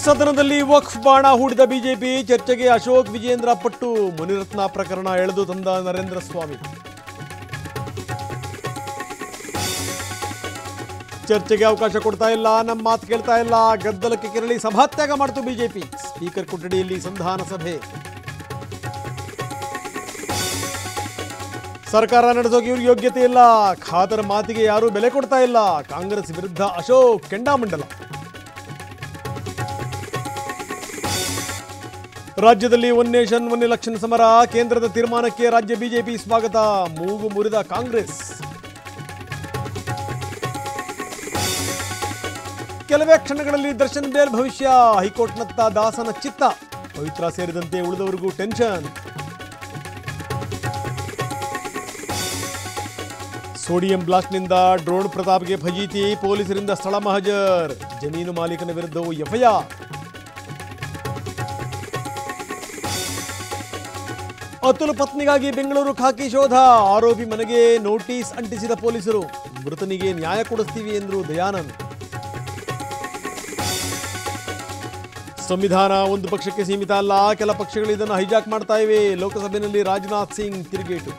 ಸದನದಲ್ಲಿ ವಕ್ಫ್ ಬಾಣ ಹೂಡಿದ ಬಿಜೆಪಿ ಚರ್ಚೆಗೆ ಅಶೋಕ್ ವಿಜೇಂದ್ರ ಪಟ್ಟು ಮುನಿರತ್ನ ಪ್ರಕರಣ ಎಳೆದು ತಂದ ನರೇಂದ್ರ ಸ್ವಾಮಿ. ಚರ್ಚೆಗೆ ಅವಕಾಶ ಕೊಡ್ತಾ ಇಲ್ಲ, ನಮ್ಮ ಮಾತು ಕೇಳ್ತಾ ಇಲ್ಲ, ಗದ್ದಲಕ್ಕೆ ಕೆರಳಿ ಸಭಾತ್ಯಾಗ ಮಾಡಿತು ಬಿಜೆಪಿ. ಸ್ಪೀಕರ್ ಕೊಠಡಿಯಲ್ಲಿ ಸಂಧಾನ ಸಭೆ. ಸರ್ಕಾರ ನಡೆಸೋಕೆ ಇವ್ರಿಗೆ ಯೋಗ್ಯತೆ ಇಲ್ಲ, ಖಾದರ್ ಮಾತಿಗೆ ಯಾರೂ ಬೆಲೆ ಕೊಡ್ತಾ ಇಲ್ಲ. ಕಾಂಗ್ರೆಸ್ ವಿರುದ್ಧ ಅಶೋಕ್ ಕೆಂಡಾಮಂಡಲ. ರಾಜ್ಯದಲ್ಲಿ ಒನ್ ನೇಷನ್ ಒನ್ ಎಲೆಕ್ಷನ್ ಸಮರ. ಕೇಂದ್ರದ ತೀರ್ಮಾನಕ್ಕೆ ರಾಜ್ಯ ಬಿಜೆಪಿ ಸ್ವಾಗತ. ಮೂಗು ಮುರಿದ ಕಾಂಗ್ರೆಸ್. ಕೆಲವೇ ಕ್ಷಣಗಳಲ್ಲಿ ದರ್ಶನ್ ಬೇಲ್ ಭವಿಷ್ಯ. ಹೈಕೋರ್ಟ್ನತ್ತ ದಾಸನ ಚಿತ್ತ. ಪವಿತ್ರ ಸೇರಿದಂತೆ ಉಳಿದವರಿಗೂ ಟೆನ್ಷನ್. ಸೋಡಿಯಂ ಬ್ಲಾಸ್ಟ್ನಿಂದ ಡ್ರೋನ್ ಪ್ರತಾಪ್ಗೆ ಫಜೀತಿ. ಪೊಲೀಸರಿಂದ ಸ್ಥಳ ಮಹಜರ್. ಜಮೀನು ಮಾಲೀಕನ ವಿರುದ್ಧವೂ ಎಫ್ಐಆರ್. ಅತುಲ್ ಪತ್ನಿಗಾಗಿ ಬೆಂಗಳೂರು ಖಾಕಿ ಶೋಧ. ಆರೋಪಿ ಮನೆಗೆ ನೋಟಿಸ್ ಅಂಟಿಸಿದ ಪೊಲೀಸರು. ಮೃತನಿಗೆ ನ್ಯಾಯ ಕೊಡಿಸ್ತೀವಿ ಎಂದರು ದಯಾನಂದ್. ಸಂವಿಧಾನ ಒಂದು ಪಕ್ಷಕ್ಕೆ ಸೀಮಿತ ಅಲ್ಲ, ಕೆಲ ಪಕ್ಷಗಳು ಇದನ್ನು ಹೈಜಾಕ್ ಮಾಡ್ತಾ ಇವೆ. ಲೋಕಸಭೆಯಲ್ಲಿ ರಾಜನಾಥ್ ಸಿಂಗ್ ತಿರುಗೇಟು.